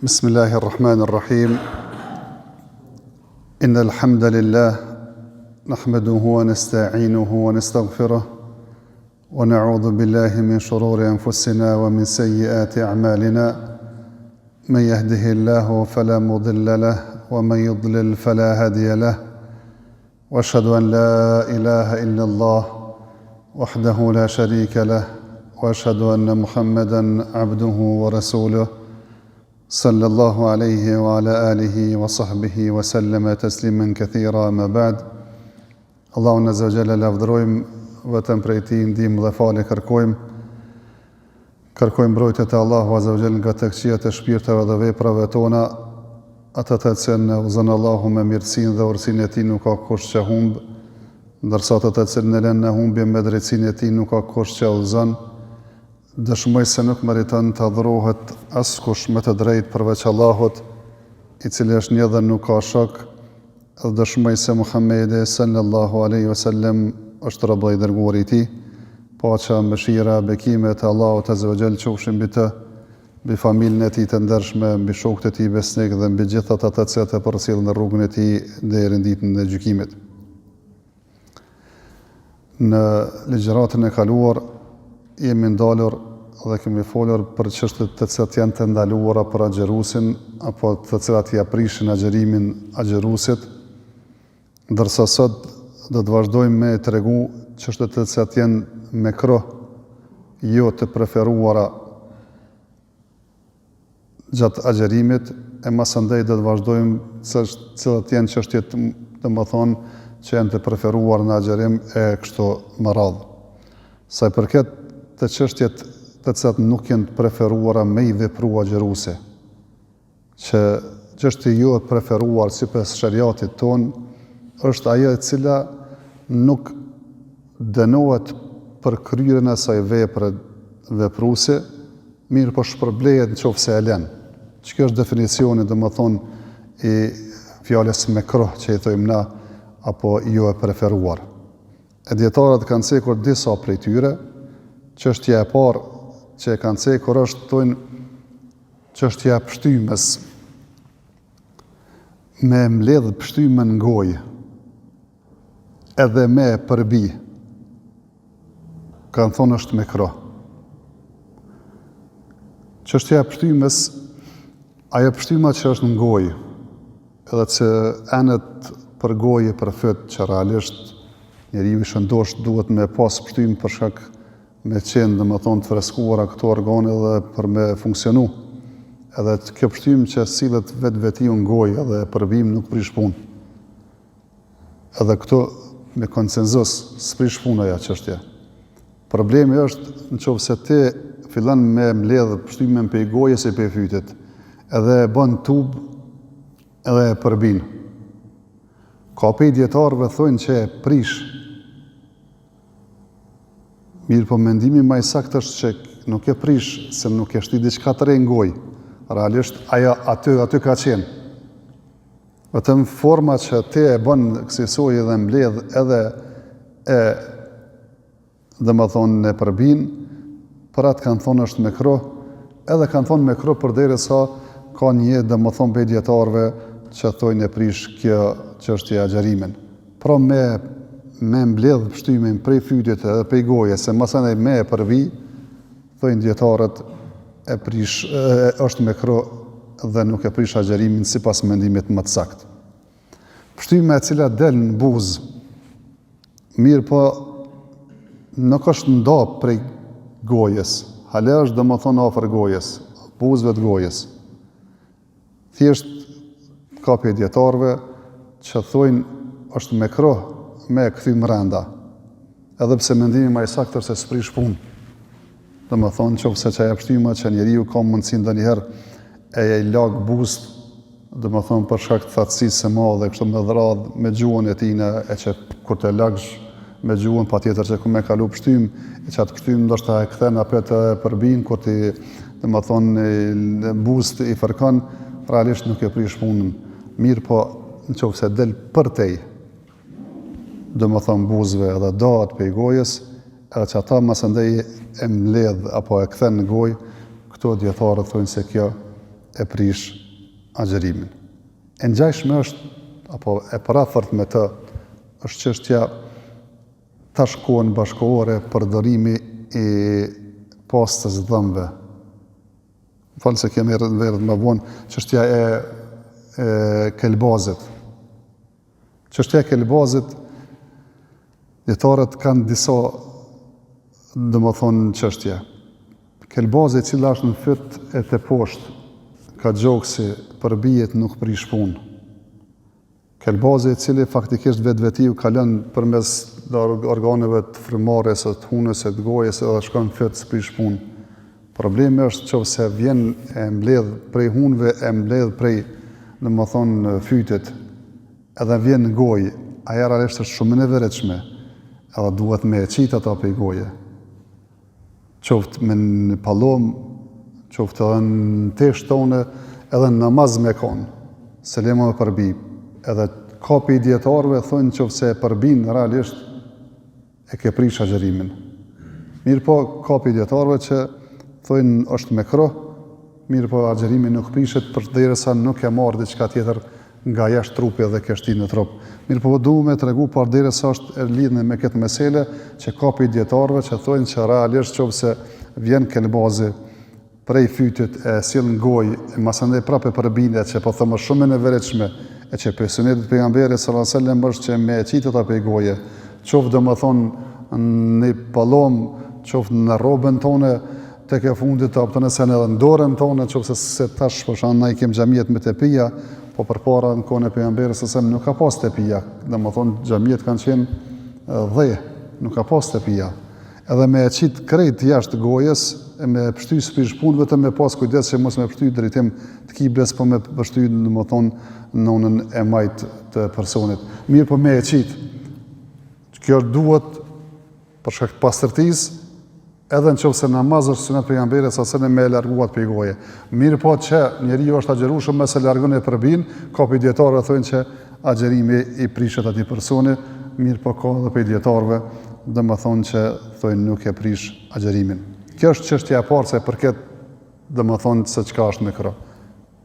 بسم الله الرحمن الرحيم إن الحمد لله نحمده ونستعينه ونستغفره ونعوذ بالله من شرور أنفسنا ومن سيئات أعمالنا من يهده الله فلا مضل له ومن يضلل فلا هادي له وأشهد أن لا إله إلا الله وحده لا شريك له وأشهد أن محمدًا عبده ورسوله صلى الله عليه وعلى آله وصحبه وسلم تسليما كثيرا ما بعد. Allahun Azza wa Jalla lavdërojmë, vetëm prej Tij ndihmë dhe falje kërkojmë mbrojtje te Allahu Azza wa Jalla nga të këqijat e shpirteve dhe veprave tona, ato të cilën e udhëzon Allahu me mirësinë dhe urësinë e Tij nuk ka kush që humb, ndërsa ato të cilën e lënë në humbje me drejtsinë e Tij nuk ka kush që udhëzon. Dëshmoj se nuk meriton të adhurohet askush me të drejtë përveç Allahut, i cili është një dhe nuk ka shok, dhe dëshmoj se Muhammedi sallallahu alaihi wasallam është rob i dërguar i Tij, paqja, mëshira, bekimet e Allahut azza wa jall qofshin mbi të, mbi familjen e Tij të ndershme, mbi shokët e Tij besnik dhe mbi gjithat ata që e përcjellin në rrugën e Tij deri në ditën e gjykimit. Në ligjëratën e kaluar jemi ndalur dhe kemi folur për çështjet të cilat janë të ndaluara për agjerusin apo të cilat i aprishin agjerimin agjerusit, ndërsa sot do të vazhdojmë me tregu çështjet të cilat janë mekruh, jo të preferuara gjatë agjerimit, e mas andaj do të vazhdojmë cilat janë çështjet, domethënë, që janë të preferuar në agjerim e kështu me radhë. Sa i përket të çështjet të cilat nuk janë të preferuara me i vepru agjeruesi, që çështja jo e preferuar sipas shariatit ton është ajo e cila nuk dënohet për kryerjen e asaj vepre vepruesi, mirë po shpërblehet nëse e lën. Kjo është definicioni, domethënë, i fjalës mekruh që i thojmë na, apo jo e preferuar. E dietarët kanë cekur disa prej tyre. Çështja e parë që e kanë cekur është thonë çështja e pshtymës. Me mbledh pshtymën në gojë, edhe me përbi, kanë thonë është mekruh. Çështja e pshtymës, ajo pshtyma që është në gojë, edhe që enet për gojë për fyt, që realisht njeriu i shëndosh duhet me pas pshtymë për shkak me qenë, domethënë, të freskuara këto organe dhe për me funksionu. Edhe kjo pshtymë që sillet vetveti në gojë edhe përbim nuk prish punë. Edhe këto me konsenzus s'prish punë ajo çështje. Problemi është nëse ti fillon me mbledh pshtymën prej gojës e prej fytit, edhe e bën tub edhe e përbin. Ka pe dietarëve thonë që e prish. Mirë, po mendimi më i saktë është që nuk e prish, se nuk e shti diçka të re në gojë. Realisht ajo aty ka qenë. Vetëm forma që ti e bën kësaj dhe mbledh edhe e domethënë e përbin, për atë kanë thonë është mekruh, edhe kanë thonë mekruh përderisa ka një domethënë pe dietarëve që thonë e prish kjo çështje agjerimin. Pra me mbledh pshtymin prej fytit edhe prej gojës, se masane me e përvi, thojnë dietarët e prish, është mekruh dhe nuk e prish agjerimin sipas mendimit më të saktë. Pshtyma e cila del në buzë, mirë po nuk është nda prej gojës, hale është domethënë afër gojës, buzëve të gojës. Thjesht ka pe dietarëve që thojnë është mekruh me kthy brenda, edhe pse mendimi më i saktë është se s'prish punë. Domethënë, nëse çaja pshtyma që njeriu ka mundësi ndonjëherë e lag buzë, domethënë për shkak të thatësisë së madhe, kështu me dhradh, me gjuhën e tij, e që kur të lagsh me gjuhën, patjetër që ku me kalu pshtym, e që atë pshtym ndoshta e kthen apo të përbin, kur ti domethënë buzë i fërkon, realisht nuk e prish punën. Mirë po, nëse del përtej, domethënë buzëve edhe dahet prej gojës, edhe që ata mas andaj e mbledh apo e kthen në gojë, këto dietarët thonë se kjo e prish agjerimin. E ngjashme është, apo e parafort me të, është çështja tash kohën bashkëkohore përdorimi i pastës dhëmbëve. Falë se kemi verët më vonë, çështja e kelbazit. Çështja e kelbazit, dietarët kanë disa, domethënë çështje. Kelbazi i cili është në fyt e të poshtë, ka gjoksi, përbijet nuk prish punë. Kelbazi i cili faktikisht vetvetiu kalon përmes organeve të frymëmarrjes, të hunës, të gojës, edhe shkon në fyt s'prish punë. Problemi është nëse vjen e mbledh prej hunëve, e mbledh prej, domethënë, fytit, edhe vjen në gojë, ajo realisht është shumë e nevojshme, edhe duhet me e qit ato prej goje. Qoftë me në pallom, qoftë edhe në tesht tone, edhe në namaz me konë, selema me përbi. Edhe kapi i dietarëve thonë nëse e përbin realisht e ke prish agjerimin. Mirë po, kapi i dietarëve që thonë është mekruh, mirë po agjerimi nuk prishet përderisa nuk e marr diçka tjetër nga jashtë trupit dhe ke shtinë në trup. Mirë po duhet me tregu përderisa është e lidhur me këtë mesele që kapi i dietarëve që thonë që realisht nëse vjen kelbazi prej fytit e sill në gojë, e masandej prapë përbindet që po thëmë shumë e nevojshme, e që për sunetit pejgamberit sallallahu alajhi wasallam është që me e qitë ata prej goje, qoftë domethënë në pallom, qoftë në rrobën tonë, tek e fundit të optën se edhe në dorën tonë, qoftë se tash për shkak na i kem xhamiet me tepia, po përpara në kohën e pejgamberit sallallahu alajhi wasallam nuk ka pas tepia, domethënë xhamiet kanë qenë dhe nuk ka pas tepia. Edhe me e qit krejt jashtë gojës, e me pështy s'prish punë, vetëm me pas kujdes që mos me pështy drejtim të kibles, po me pështy domethënë nënën e majt të personit. Mirë po me e qit. Kjo duhet për shkak të pastërtisë, edhe nëse namaz është sunet pejgamberit sa se me larguat prej goje. Mirë po që njeriu është agjerueshëm me se largon e përbin, kapi dietarëve thonë që agjerimi i prishet atij personi, mirë po ka edhe prej dietarëve domethënë që thonë nuk e prish agjerimin. Kjo është çështja e parë se përket domethënë se çka është mekruh.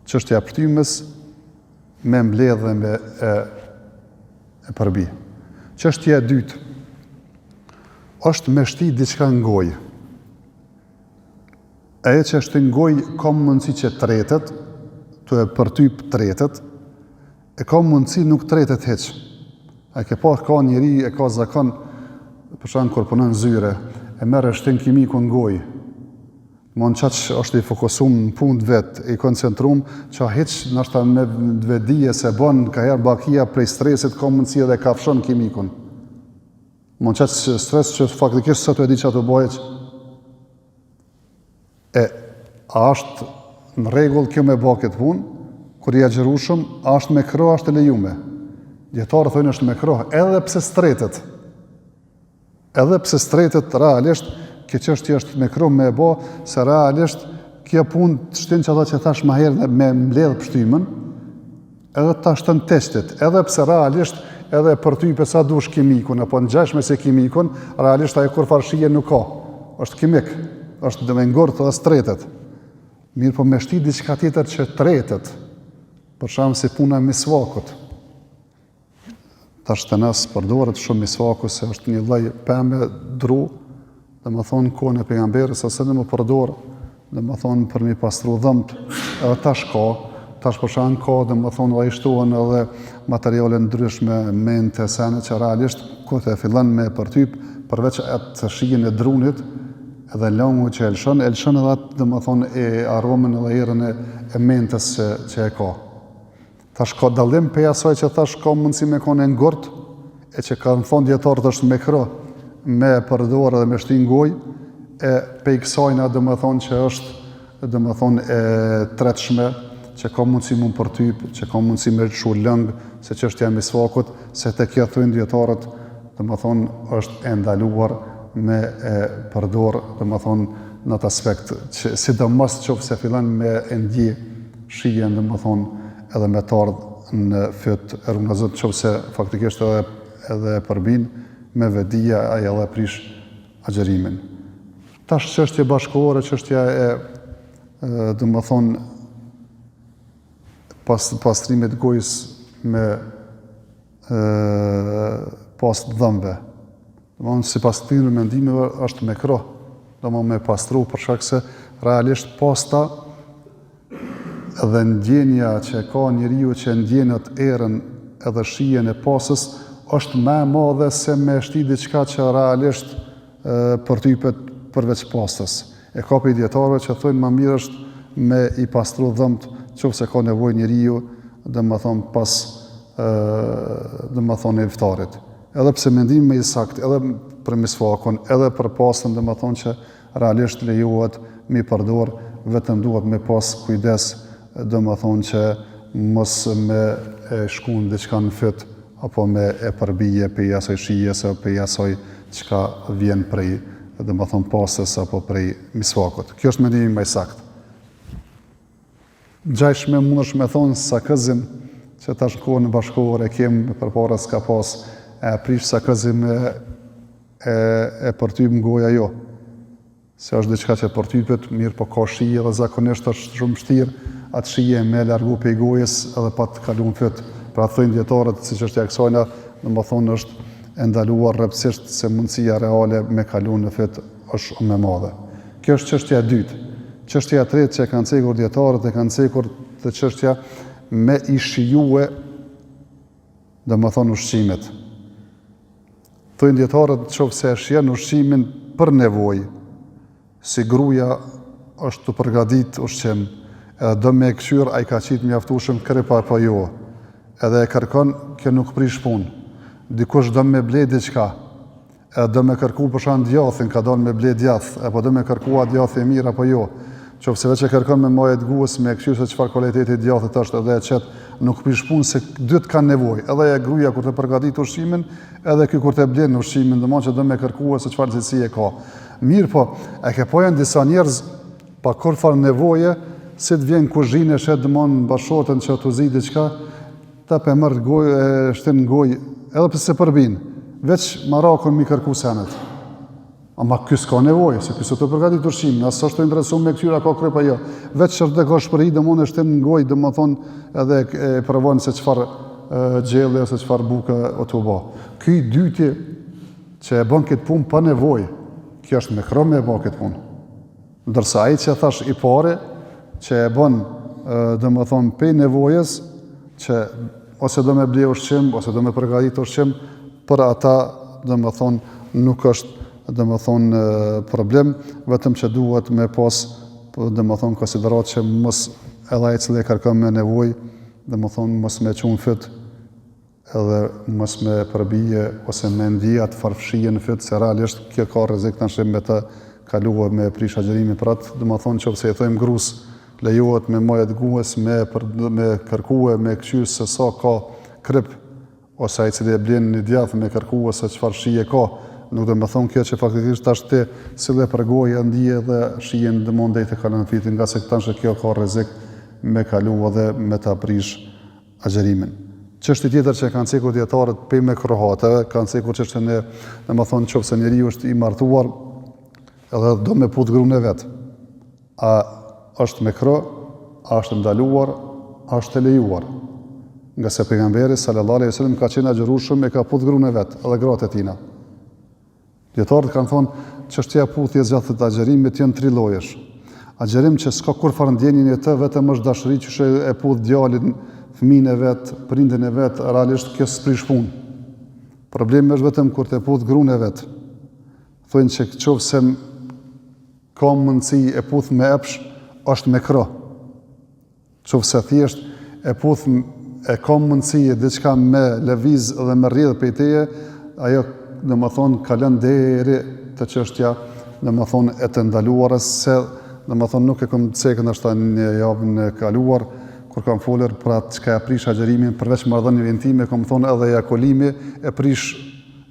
Çështja e phtymës me mbledh dhe me e përbi. Çështja e dytë është me shti diçka në gojë. Ajo që është në gojë ka mundësi që tretet, të e përtyp tretet, e ka mundësi nuk tretet hiç. A ke pa ka njeri e ka zakon, për shembull kur punon zyre, e merr shtin kimiku në gojë. Mon çaq është i fokusuar në punë vet, i koncentruar, që hiç ndoshta me vetdije se bën ka herë bakia prej stresit ka mundësi edhe kafshon kimikun. Mon çaq stres që faktikisht sot e di çfarë të bëj. A është në rregull kjo me bë këtë punë? Kur i agjerueshëm, a është mekruh, është e lejuar? Dietarët thonë është mekruh, edhe pse stretet. Edhe pse stretet realisht kjo çështje është mekruh me e bë, se realisht kjo punë të shtin që ato që thash më herë me mbledh pshtymën, edhe ta shton testit, edhe pse realisht edhe për ty sa dush kimikun, apo ngjashme se kimikun, realisht ajo kur farshije nuk ka. Është kimik, është dhe me ngurtë dhe stretet. Mirë po me shti diçka tjetër që tretet, për shkak si puna e misvakut. Tash të nas përdoret shumë misvaku se është një lloj pemë dru, domethënë kohën e pejgamberit sa se më përdor, domethënë për mi pastru dhëmt, edhe tash për shkak ka domethënë ai shtohen edhe materiale ndryshme, mente, sene që realisht kur të fillon me përtyp, përveç atë shijen e drunit, edhe langu që elshon edhe atë domethënë e aromën edhe erën e mentes që e ka. Tash ka dallim pe asaj që thash ka mundësi me kone ngurt, e që kanë thonë dietarët është mekruh me përdor edhe me shtin gojë, e pe kësajna domethënë që është domethënë e tretshme, që ka mundësi mund përtyp, që ka mundësi me shu lëng, se çështja e misvakut, se te kjo thonë dietarët domethënë është e ndaluar me e përdor domethënë në atë aspekt, që sidomos nëse fillon me e ndje shijen domethënë edhe me të ardhë në fyt e rrugëzot, nëse faktikisht edhe përbin me vetdija ai edhe prish agjerimin. Tash çështja bashkëkohore, çështja e domethënë pastrimit gojës me pas dhëmbe. Si pas këtyre mendimeve është mekruh, me pastru për shkak se realisht pasta edhe ndjenja që ka njeriu që ndjenet erën edhe shijen e pasës është më e madhe se me shti diçka që realisht përtypet përveç pastës. E ka për dietarëve që thonë më mirë është me i pastru dhëmt qoftë se ka nevojë njeriu, pas e iftarit. Edhe pse mendimi më i saktë, edhe për misvakun, edhe për pastën, që realisht lejohet mi përdor, vetëm duhet me pas kujdes, që mos me e shkun diçka në fyt apo me e përbije për asaj shijes apo për asaj çka vjen prej pastës apo prej misvakut. Kjo është mendimi më i saktë. Gjajshme mundesh me thonë sakëzim, që tash në kohën bashkëkohore kemë përpara s'ka pas e prish sakëzim e përtyp goja jo. Se është diçka që përtypet, mirë po ka shije dhe zakonisht është shumë vështirë atë shije me largu prej gojës edhe pa të kaluar në fyt. Pra thojnë dietarët, siç është ja kësajna, është e ndaluar rreptësisht se mundësia reale me kalu në fyt është më e madhe. Kjo është çështja e dytë. Çështja e tretë që kanë cekur dietarët e kanë cekur të çështja me i shijue ushqimet. Thojnë dietarët nëse e shijon ushqimin për nevojë, si gruaja është të përgatit ushqim, edhe do me kqyr ai ka qit mjaftueshëm krip apo jo, edhe e kërkon, kjo nuk prish punë. Dikush do me ble diçka, edhe do me kërku për shkak djathin, ka dalë me ble djath, apo do me kërku a djathi e mirë apo jo. Qofse veç e kërkon me majë të guës, me kqyr se çfarë cilëtiti i djathit është, edhe e qet, nuk prish punë se dyt kanë nevojë. Edhe e gruaja kur të përgatit ushqimin, edhe ky kur të blen ushqimin, që do me kërku se çfarë cilësie ka. Mirë po, e ke po janë disa njerëz pa kur farë nevoje, si të vjen kuzhinë, shet bashortën që të zi diçka, ta pe mërë gojë, e shtin gojë, edhe pse se përbin, veç marakun mi kërku senet. Ama ky s'ka nevojë, se ky s'u të përgatit ushqimin, as është interesuar me këtyra ka kryp ajo. Veç çfarë ka shpërhi, e shtin gojë, edhe e provon se çfarë gjellë ose çfarë buke o të bë. Ky dyti që e bën këtë punë pa nevojë, kjo është me krom e bë këtë punë. Ndërsa ai që thash i pare, që e bën pe nevojës, që ose do me ble ushqim, ose do me përgatit ushqim, për ata nuk është problem, vetëm që duhet me pas konsiderat që mos edhe ai cili e kërkon me nevojë, mos me çun fyt, edhe mos me përbije ose me ndijat farfshije në fyt, se realisht kjo ka rrezik tash me të kaluar me prish agjërimin për atë, nëse i thojmë grus, lejohet me majë të guës, me kërkue, me kqyr se sa ka kryp, ose ai cili e blen një djath me kërkue se çfarë shije ka, nuk do me thonë kjo që faktikisht tash ti sille për gojë ndije dhe shijen dëmon deri te kalon fitin, nga se tash kjo ka rrezik me kalu edhe me ta prish agjërimin. Çështje tjetër që kanë cekur dietarët pe me krohateve, kanë cekur çështën e, nëse njeriu është i martuar edhe do me put gruan e vet. A është me kro, a është ndaluar, a është e lejuar. Nga se pejgamberi sallallahu alejhi wasallam ka qenë agjërueshëm e ka put gruan e vet, edhe gratë e tina. Dietarët kanë thonë çështja e putjes gjatë të agjërimit janë tri llojesh. Agjërim që s'ka kur farë ndjenjën e të, vetëm është dashuri që e put djalin, fëmin e vet, prindin e vet, realisht kjo s'prish punë. Problemi është vetëm kur të put gruan e vet. Thonë që nëse ka mundësi e puth me epsh, është me kro. Nëse thjesht e puth e ka mundësi e diçka me lëviz dhe me rrjedh prej teje, ajo kalon deri te çështja e të ndaluarës, se nuk e kam cekën ashta një javën e kaluar, kur kam folur për atë çka e prish agjërimin, përveç marrëdhënieve intime, kam thonë edhe ejakulimi e prish,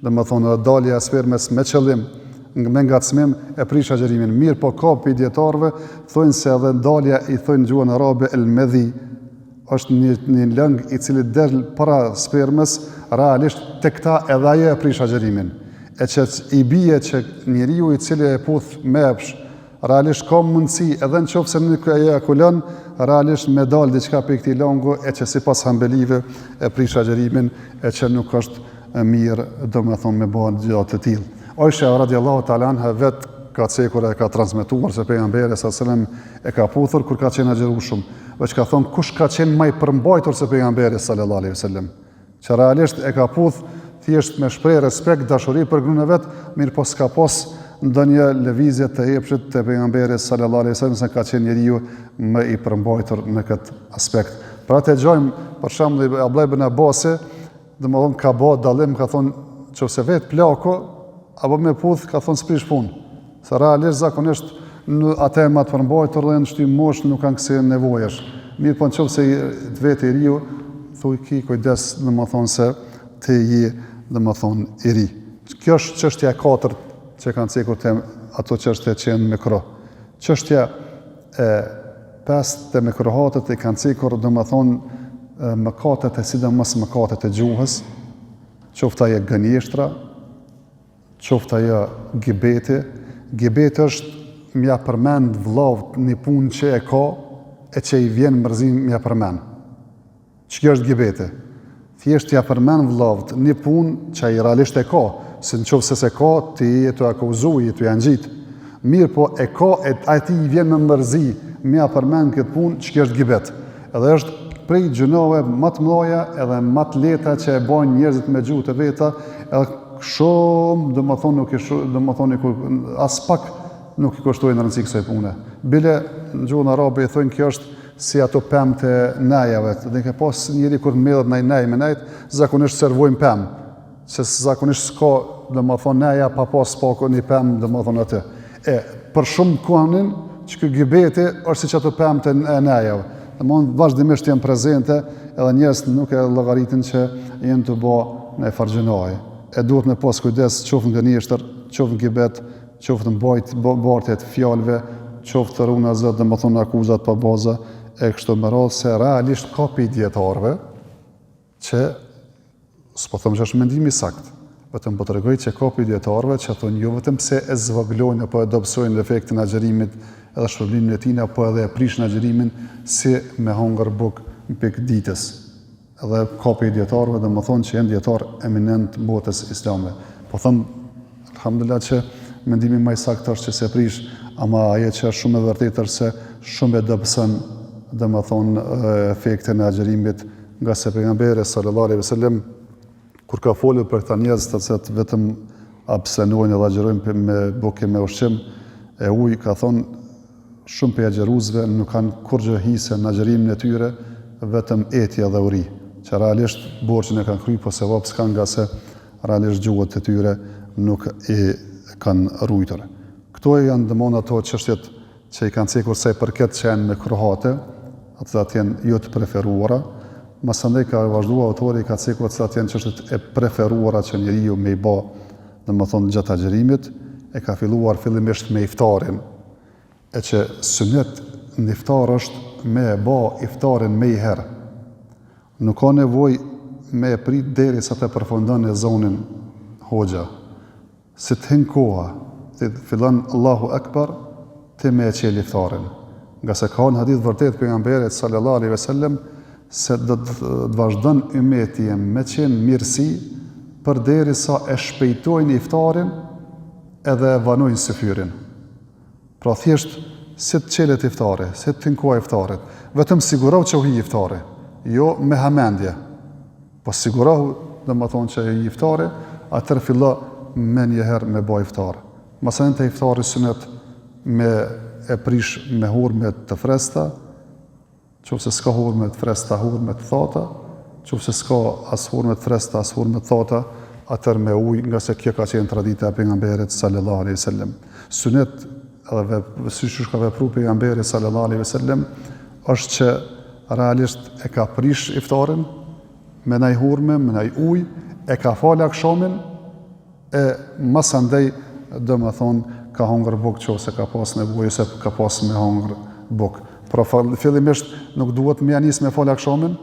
edhe dalja e spermës me qëllim, me ngacmim e prish agjërimin. Mirë po ka për dietarëve thonë se edhe dalja i thonë gjuhën arabe el medhi, është një lëng i cili del para spermës, realisht te këta edhe ajo e prish agjërimin. E që i bie që njeriu i cili e puth me epsh realisht ka mundësi edhe në qoftë se nuk e ejakulon, realisht me dalë diçka për këtij langu e që sipas Hanbelive e prish agjerimin e që nuk është mirë domethënë me bëhen gjatë të tillë. Aisha radiallahu ta'ala anha vet ka cekur e ka transmetuar se pejgamberi sallallahu alajhi wasallam e ka puthur kur ka qenë agjerueshëm, veç ka thonë kush ka qenë më i përmbajtur se pejgamberi sallallahu alajhi wasallam. Që realisht e ka puth thjesht me shpreh respekt, dashuri për gruan e vet, mirë po s'ka pas ndonjë lëvizje të epshit të pejgamberit sallallahu alajhi wasallam se ka qenë njeriu më i përmbajtur në këtë aspekt. Pra të gjojmë për shembull Abdullah ibn Abbas, domethënë ka bë dallim, ka thonë nëse vet plako apo me puth, ka thonë s'prish punë. Se realisht zakonisht në atë më të përmbajtur dhe në shtym mosh nuk kanë kësi nevojesh. Mirë po nëse të vetë i riu, thuj ki kujdes domethënë se të je domethënë i ri. Kjo është çështja e katërt që kanë cekur të ato çështje që janë mikro. Çështja e pestë të mikrohatët e kanë cekur domethënë mëkatet e sidomos mëkatet e gjuhës, qoftë ajo gënjeshtra, qoftë ajo gibeti. Gibeti është mja përmend vllavt një punë që e ka e që i vjen mërzim mja përmend. Ç'kjo është gibeti? Thjesht ja përmend vllavt një punë që ai realisht e ka, se nëse se ka ti je të akuzuj, të janë gjit. Mirë po e ka e ai i vjen me mërzi, mja përmend këtë punë, ç'kjo është gibet. Edhe është prej gjunove më të mëdha edhe më të lehta që e bën njerëzit me gjuhë të veta, edhe shumë domethënë as pak nuk i kushtojnë rëndësi kësaj pune. Bile në gjuhën arabe i thonë kjo është si ato pemë të nejave. Dhe ke pas njëri kur mbledhet ndaj nej me nejt, zakonisht servojnë pemë. Se zakonisht s'ka domethënë neja pa pas pak një pemë domethënë atë. Për shumë kuanin që ky gibeti është siç ato pemë të nejave. Domthonë vazhdimisht janë prezente edhe njerëz nuk e llogaritin që janë të bë në fargjinoj. Duhet me pas kujdes qoftë gënjeshtër, qoftë gibet, qoftë mbartje të fjalëve, qoftë runa zot domethënë akuzat pa baza e kështu me radhë, se realisht ka pi dietarëve që s'po them që është mendimi i saktë, vetëm po tregoj që ka pi dietarëve që thonë jo vetëm pse e zvoglojnë apo e dobësojnë efektin e agjerimit edhe shpërblimin e tij, apo edhe e prishin agjerimin si me hongër buk pikë ditës. Edhe ka pi dietarëve domethënë që janë dietar eminent botës islame. Po them alhamdulillah që mendimi më i saktë është që se prish, ama ajo që është shumë e vërtetë është se shumë e dobëson domethënë efektin e agjerimit, nga se pejgamberi sallallahu alaihi wasallam kur ka folur për këta njerëz të cilët vetëm abstenojnë dhe agjerojnë me bukë me ushqim e ujë, ka thonë shumë për agjeruesve nuk kanë kurrë hise në agjerimin e tyre, vetëm etje dhe uri, që realisht borxhin e kanë kryer, po sevap s'kan nga se realisht gjuhët e tyre nuk i kanë ruajtur. Këto janë domosdoshmë ato çështjet që i kanë cekur se përket që janë me krohate, ato janë jo të preferuara. Masandej ka vazhduar autori, ka cekur se ato janë çështjet e preferuara që njeriu me i bë, domethënë gjatë agjerimit, e ka filluar fillimisht me iftarin. E që sunet në iftar është me e bë iftarin me i herë. Nuk ka nevojë me e prit derisa të përfundon e zonin hoxha. Si të hin koha, të fillon Allahu Akbar, ti me e qel iftarin. Nga se ka në hadith vërtet pejgamberit sallallahu alaihi wasallam se do të vazhdon ummeti me qenë mirësi përderisa e shpejtojnë iftarin edhe e vanojnë syfyrin. Pra thjesht si të qelet iftari, si të tinkoa iftarit, vetëm sigurohu që u hi iftari, jo me hamendje. Po sigurohu dhe më thonë që i iftari, atër filla me njëherë me ba iftar. Masanin të iftari sunet me e prish me hurme të fresta, qofse s'ka hurme të fresta, hurme të thata, qofse s'ka as hurme të fresta, as hurme të thata, atër me uj, nga se kjo ka qenë tradita e pejgamberit sallallahu alaihi wasallam. Sunet edhe siç ka vepruar pejgamberi sallallahu alaihi wasallam është që realisht e ka prish iftarin me naj hurme, me naj uj, e ka fal akshamin e mas andej domethënë ka hongër buk nëse ka pas nevojë se ka pas me hongër buk. Pra fillimisht nuk duhet me nis me fal akshamin,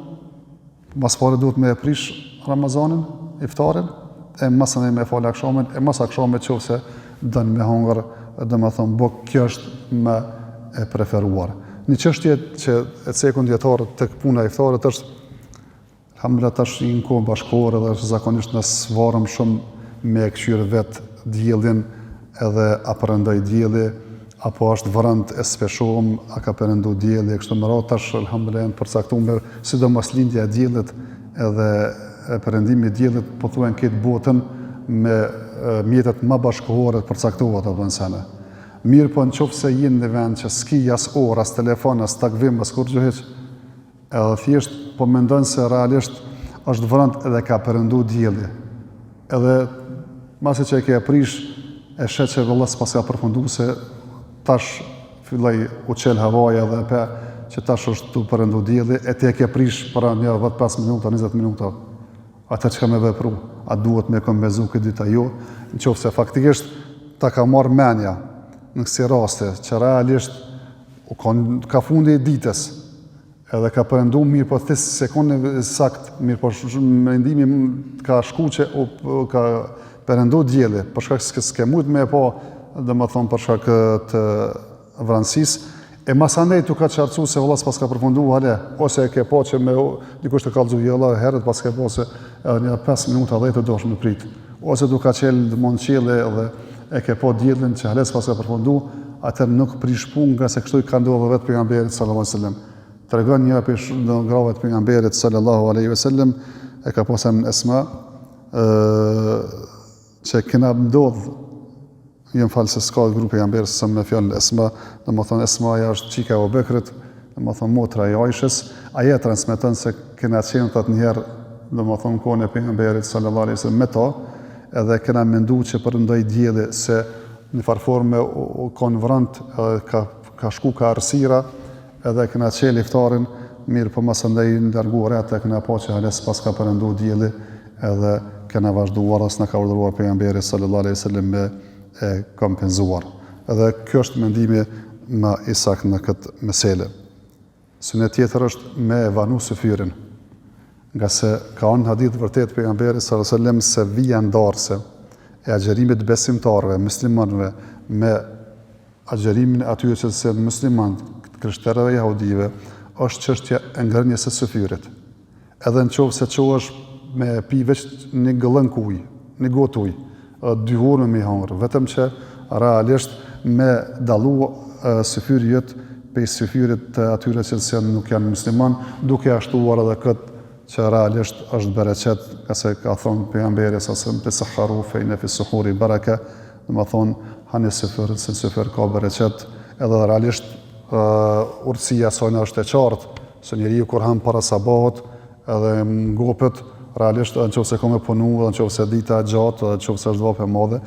mas pare duhet me prish Ramazanin, iftarin, e mas andej me fal akshamin, e mas akshamit nëse don me hongër kjo është më e preferuar. Një çështje që e cekun dietarët tek puna e iftarit është, alhamdulillah tash në kohën bashkëkohore dhe zakonisht ne svarëm shumë me kqyr vet diellin, edhe a perëndoi dielli apo është vërënd e speshum, a ka perëndu dielli e kështu me radhë. Tash alhamdulillah përcaktuar, sidomos lindja e diellit edhe perëndimi i diellit pothuajn këtë botën me mjetet më bashkëkohore të përcaktuara të vënsane. Mirë po nëse jeni në vend që s'ki as orë, as telefon, as takvim, as kur gjë hiç, edhe thjesht po mendon se realisht është vërënd edhe ka perëndu dielli. Edhe masi që e ke prish, e shet që vëllai s'pas ka përfundu se tash filloi u çel havaja dhe pe që tash është tu perëndu dielli, e ti e ke prish para një 15 minuta, 20 minuta. Atë që ka me vepru, a duhet me kompenzu këtë dita jo, në qoftë se faktikisht ta ka marrë menja në kësi raste, që realisht ka fundi i ditës, edhe ka përëndu mirë po this sekonde sakt, mirë po mendimi ka shku që ka përëndu dielli, për shkak se s'ke mujt me e po, dhe më thonë për shkak të vranësisë, e masandej tu ka qartësu se vëllas pas ka përfundu hale, ose e ke po që me dikush të kallëzu jella, herët pas ke po se një 5 minuta 10 të dosh me prit, ose du ka qelë dë mund qele dhe e ke po djellin që hales pas ka përfundu, atër nuk prish pun nga se kështu i ka ndodhë vetë pejgamberit sallallahu alaihi wasallam. Tregon një pish në grave të pejgamberit sallallahu alaihi wasallam, e ka posën Esma, që kena ndodhë, jem falë se s'ka grupi pejgamberit sa me fjalën Esma, dhe më thonë Esmaja është qika e Obekrit, dhe më thonë motra e Ajshës, aje transmeton se kena qenë të atë njëherë, dhe më thonë kohën e pejgamberit sallallahu alaihi wasallam me to, edhe kena mendu që përëndoj dielli se në farforme u konë vërënt, ka shku ka arsira, edhe kena qelë iftarin, mirë për masë ndaj në larguar e kena po që hales pas ka përëndu dielli, edhe kena vazhduar, as në ka urdhëruar pejgamberi sallallahu alaihi wasallam me e kompenzuar. Edhe kjo është mendimi më i saktë në këtë mesele. Sunet tjetër është me vanu syfyrin, nga se ka në hadith vërtet pejgamberi sallallahu alaihi wasallam se vija ndarëse e agjerimit besimtarëve, muslimanëve, me agjerimin atyre që se musliman, krishterëve jahudive, është çështja e ngrënies së syfyrit. Edhe në qovë se është me pi veç një gëllën ujë, një gotë ujë, 2 orë me hangër, vetëm që realisht me dallu syfyri jëtë pej syfyrit të atyre që nuk janë musliman, duke ashtuar edhe këtë që realisht është bereqet, ka se ka thonë pejgamberi sasëm të saharu fejne fi suhuri baraka, dhe më thonë hani syfyrit, se syfyr ka bereqet, edhe realisht urtësia sojnë është e qartë, se njeriu kur han para sabahut edhe ngopet, realisht në qoftë se ka me punu, në qoftë se dita e gjatë, në qoftë se është vape madhe,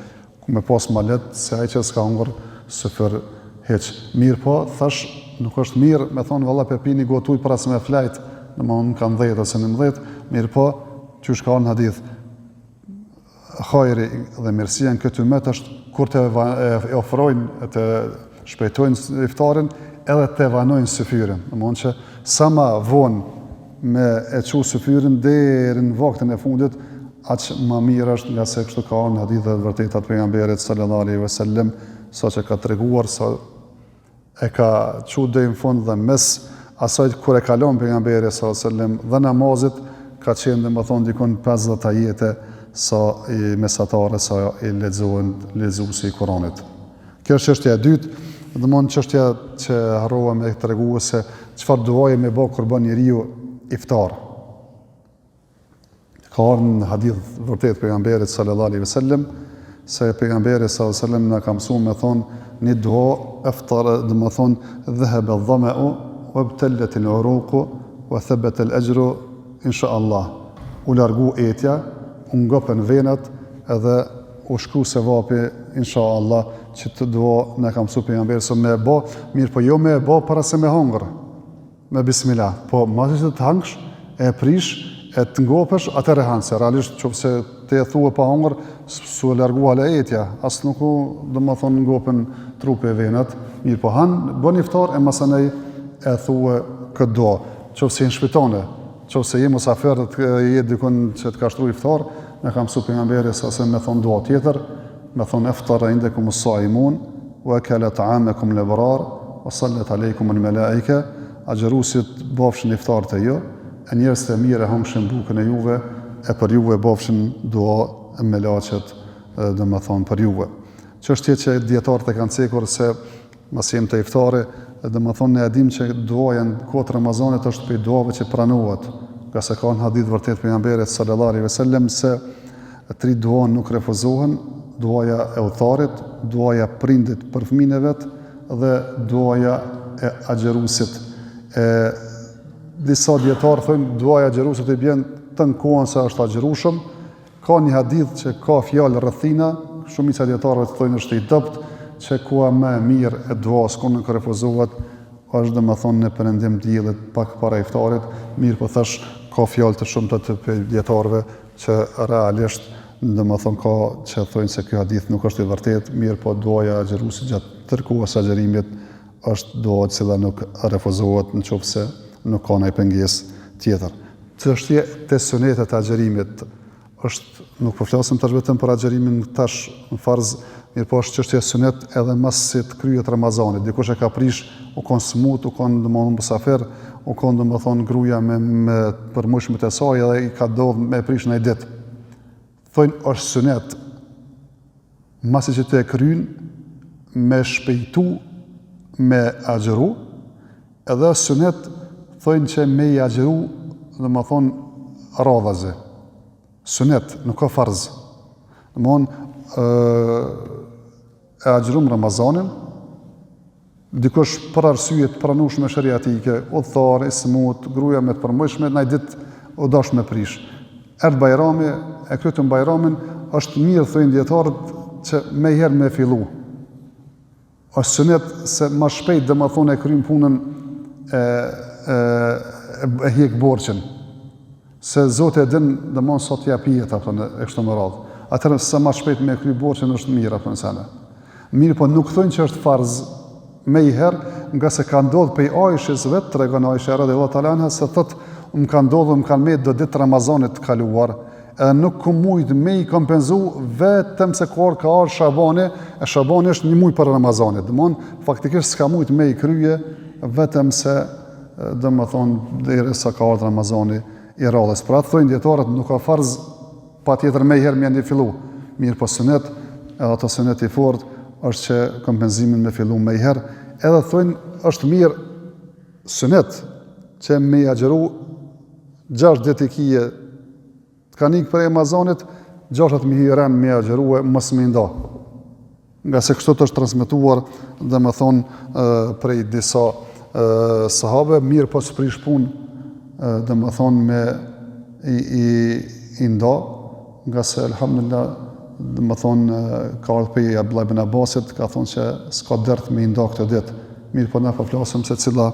ku me pas ma letë se ai që s'ka hungër syfyr heq. Mirë po, thash, nuk është mirë me thonë valla pe pini gotuj para se me flajt, në më unë kanë 10 ose 19, mirë po, që shka në hadith, hajri dhe mirësia në këtë umet është kur të e ofrojnë, të shpejtojnë iftarin, edhe të vanojnë syfyrin. Në më unë që sa ma vonë me e qu syfyrin deri në vaktën e fundit, aq më mirë është nga se kështu ka në hadithe të vërtetat pejgamberit sallallahu alaihi wasallam, sa që ka treguar, sa e ka qu deri në fund dhe mes asaj kur e kalon pejgamberi sallallahu alaihi wasallam dhe namazit ka qenë domethënë dikon 50 ajete sa i mesatare sa i lexuesi i Kuranit. Kjo është çështja e dytë, domthonë çështja që harrova me tregu se çfarë duaje me bë kur bën njeriu iftar. Ka në hadith vërtet pejgamberit sallallahu alaihi wasallam se pejgamberi sallallahu alaihi wasallam na ka mësuar me thonë një dua iftar, do të thonë dhahaba adh-dhama'u wa ibtalat al-uruqu wa thabata al-ajru insha Allah. U largu etja, u ngopën venat edhe u shkru se vapi insha Allah që të dua na ka mësuar pejgamberi se me bë, mirë po jo me bë para se me hongër. Me bismillah, po masi që të hangsh, e prish, e të ngopësh, atër e hanë, se realisht që pëse te e thue pa hongër, su e largu hale etja, asë nuk u, dhe më thonë, ngopën trupe e venat, mirë po hanë, bën iftar, e masanej e thue këtë do, që pëse jenë shpitone, që pëse jenë musafir, të jetë dikun që të ka shtru iftar, me kam su pejgamberi sa se me thonë do tjetër, me thonë iftar e indekum as-saimun, wa akala ta'amakum al-abrar wa sallat alaykum al-malaika, agjeruesit bofshin iftar të ju, e njerëz të mirë humshin bukën e juve, e për juve bofshin dua e melaqet domethënë për juve. Çështja që dietarët e kanë cekur se mos jem të iftari, domethënë ne e dim që duaja në kohë Ramazanit është për duave që pranohet, nga se ka në hadith vërtet pejgamberit sallallahu alaihi wasallam se 3 dua nuk refuzohen: duaja e udhëtarit, duaja prindit për fëmijën e vet dhe duaja e agjeruesit. Disa dietarë thonë duaja e agjeruesit i bën të në kohën se është agjerueshëm. Ka një hadith që ka fjalë rrethina, shumica dietarëve thonë është i dobët, që koha më e mirë e duas kur nuk refuzohet është domethënë në perëndim diellit pak para iftarit, mirë po thash ka fjalë të shumta të dietarëve që realisht domethënë ka që thonë se ky hadith nuk është i vërtetë, mirë po duaja e agjeruesit gjatë tërë kohës së agjerimit është dua e cila nuk refuzohet nëse nuk ka ndonjë pengesë tjetër. Çështja e sunetet të agjerimit është, nuk po flasim tash vetëm për agjerimin tash në farz, mirë po është çështja e sunet edhe mas se të kryet Ramazanit. Dikush e ka prish, u kon smut, u kon domethënë musafir, u kon domethënë gruaja me përmushmet e saj edhe i ka dodh me prish në ditë. Thonë është sunet masi që të e kryen me shpejtu me agjeru, edhe është sunet thonë që me i agjeru domethënë radhazi. Sunet, nuk ka farz. Domethënë e agjerum Ramazanin, dikush për arsye të pranueshme shariatike, udhëtar, i smut, gruaja me të përmojshme, ndaj ditë u dash me prish. Erdh Bajrami, e krytën Bajramin, është mirë thojnë dietarët që me herë me fillu. Është sunet se më shpejt domethënë e kryen punën e hjek borxhin. Se Zoti e din domon sot ja pijet apo e kështu me radhë. Atëherë sa më shpejt me kry borxhin është mirë apo nëse. Mirë, po nuk thonë që është farz me i herë, nga se ka ndodhur pej Aishës vet, tregon Aisha radhiyallahu ta'ala anha se thotë më kanë ndodhur, më kanë marrë do ditë Ramazanit të kaluar, edhe nuk ku mujt me i kompenzu vetëm se ka ardhur Shabani, e Shabani është një muaj për Ramazanit. Domthon faktikisht s'ka mujt me i krye vetëm se domethënë derisa ka ardhur Ramazani i radhës. Pra thonë dietarët nuk ka farz patjetër me herë më fillu. Mirë po sunet, edhe ato sunet i fortë është që kompenzimin me fillu me herë, edhe thonë është mirë sunet që me agjeru 6 ditë kije të kanë ikë për Ramazanit, 6 me hiren me agjeru mos me nda. Nga se kështu është transmetuar domethënë prej disa sahabe, mirë po së prish punë domethënë me i nda, nga se alhamdulillah domethënë ka ardhur prej Abdullah ibn Abbasit, ka thonë që s'ka dërt me i nda këtë ditë. Mirë po na po flasim se cila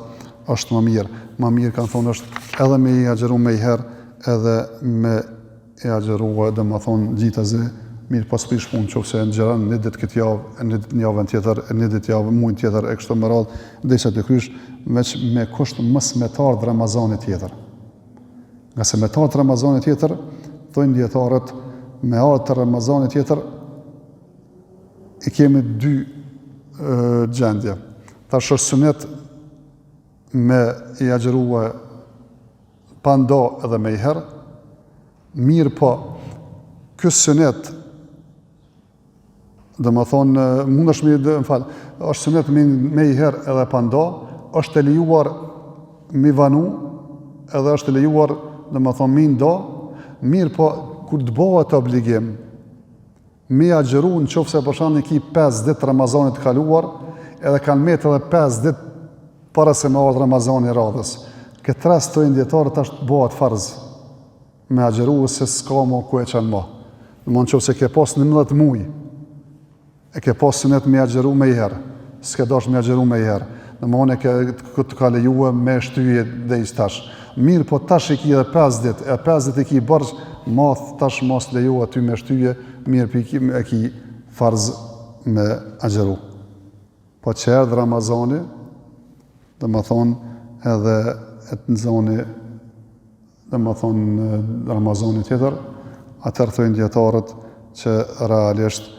është më mirë. Më mirë kanë thonë është edhe me i agjeru me i herë, edhe me i agjeru domethënë gjithazë, mirë po s'prish punë nëse ngjeron në ditë këtë javë, në ditë javën tjetër, në ditë javë muaj tjetër e kështu me radhë, derisa të krysh veç me kusht mos me të ardhur Ramazani tjetër. Nga se me të ardhur Ramazani tjetër, thonë dietarët, me ardhur Ramazani tjetër i kemi 2 gjendje. Tash është sunet me i agjerua pa nda edhe me i herë, mirë po ky sunet domethënë mund është është sunet me i herë edhe pa nda, është e lejuar mi vanu, edhe është e lejuar domethënë mi nda, mirë po kur të bëhet obligim mi agjeru nëse për shembull ki 5 ditë Ramazanit të kaluar, edhe kanë metë edhe 5 ditë para se me ardhur Ramazani i radhës. Këtë rast të dietarët tash bëhet farz me agjeru se s'ka më ku e çan më. Domthonë nëse ke pas 19 muaj, e ke pas sunet me agjeru me i herë, s'ke dash me agjeru me i herë. Domthonë të ka lejuar me shtyje deri tash. Mirë, po tash i ki edhe 5 ditë, e 5 ditë i ki borx, tash mos lejohet ty me shtyje, mirë e ki farz me agjeru. Po që erdhë Ramazani, domethënë edhe e të nëzoni, domethënë Ramazani tjetër, atëherë thojnë dietarët që realisht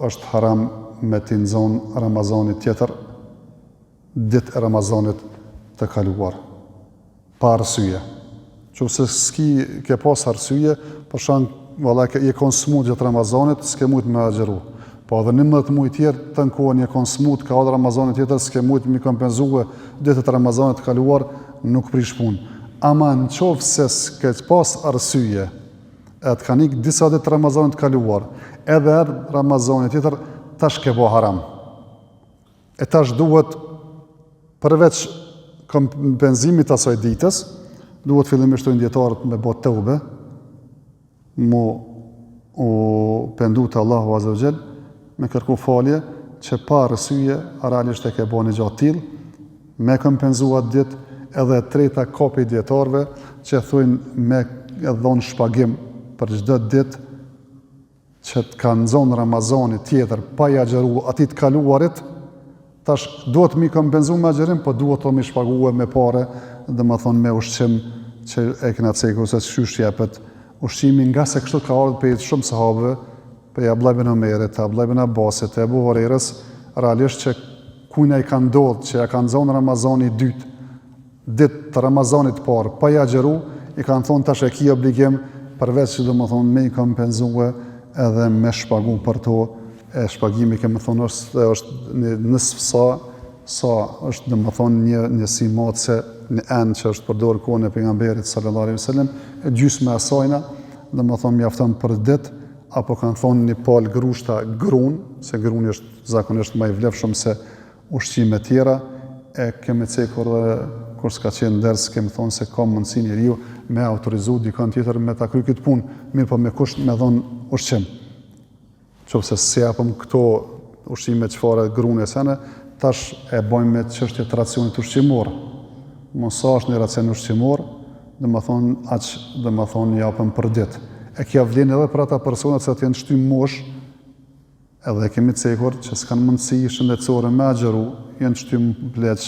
është haram me t'i nxonë Ramazanit tjetër, ditë e Ramazanit të kaluar. Pa arsye. Qofse s'ki ke pas arsye, për shkak vallai je konsumu gjatë Ramazanit, s'ke mujt me agjeru. Po edhe 11 muaj tjerë të në kohën je konsumu ka ardhur Ramazani tjetër, s'ke mujt me kompenzue ditët e Ramazanit të kaluar, nuk prish punë. Ama në qoftë se s'ke pas arsye, e të kanë ikë disa ditë Ramazanit të kaluar, edhe erdhë Ramazani tjetër, tash ke bo haram. E tash duhet, përveç kompenzimit asaj ditës, duhet fillimisht të dietarët me bo tëube, mu pendu të Allahu Azza wa Jall, me kërku falje, që pa arsye, realisht e ke bo një gjatë tillë, me kompenzuat ditë, edhe treta kapi dietarëve, që thujnë me dhon shpagim për çdo ditë që të ka nxonë Ramazani tjetër pa i agjeru atit kaluarit, tash duhet mi kompenzu me agjerim, po duhet të mi shpague me pare, dhe më thonë me ushqim që e kena cekur se qysh jepet ushqimi, nga se kështu ka ardhur për shumë sahabëve, për Abdullah ibn Omerit, Abdullah ibn Abbasit, Ebu Hurajrës, realisht që kujna i ka ndodhur që ja ka nxonë Ramazani i dytë, ditë të Ramazanit parë, pa i agjeru, i kanë thonë tash e ki obligim, përveç që do më thonë me i kompenzue edhe me shpagu për to, e shpagimi ke më thonë është nësë sa është do më thonë një si matëse, një enë që është përdorë kohën e pejgamberit sallallahu alaihi wasallam, e gjysmë e asajna, do më thonë mjafton për ditë, apo kanë thonë një palë grushta grun, se gruni është zakonisht më i vlefshëm se ushqime tjera, e kemi cekur dhe kur s'ka qenë ders, kemi thonë se ka mundësi njeriu me autorizu dikon tjetër me ta kry këtë punë, mirë po me kusht me dhonë ushqim. Qofse se japëm këto ushqime çfarë grune sene, tash e bojmë me çështje të racionit ushqimor. Mos është një racion ushqimor, dhe më thonë aq, dhe më thonë japëm për ditë. E kja vlen edhe për ata personat se të jenë shtymë mosh, edhe kemi cekur që s'kanë mundësi shëndetësore me agjeru, jenë shtymë pleq,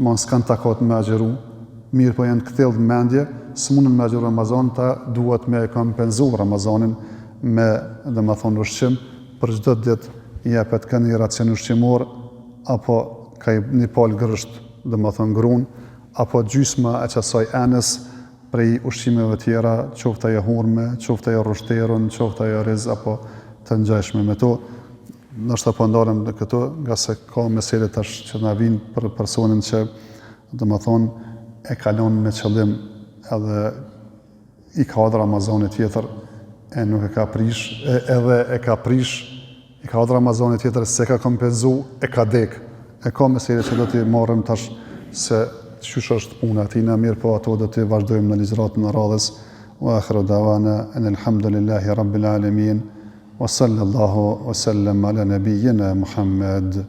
mon s'kanë takat me agjeru, mirë po janë këthell mendje, s'munën me agjeru Ramazan, ta duhet me kompenzu Ramazanin me, dhe më thonë, ushqim, për çdo ditë jepet ka një racion ushqimor, apo ka një palë grësht, dhe më thonë grun, apo gjysma e qasaj enës prej ushqimeve tjera, qoftë ajo hurme, qoftë ajo rushterun, qoftë ajo riz, apo të ngjashme me to. Nështë po ndalem në këto, nga se ka mesele tash që na vinë për personin që, dhe më thonë, e kalon me qëllim edhe i ka ardhur Ramazani tjetër, e nuk e ka prish, edhe e ka prish, i ka ardhur Ramazani tjetër, se ka kompenzu, e ka dek. E ka mesele që do t'i marrim tash se qysh është puna tina, mirë po ato do t'i vazhdojmë në ligjratën e radhës. Wa akhiru dawana anil hamdulillahi rabbil alamin. Wa sallallahu wa sallam ala nabiyyina Muhammad.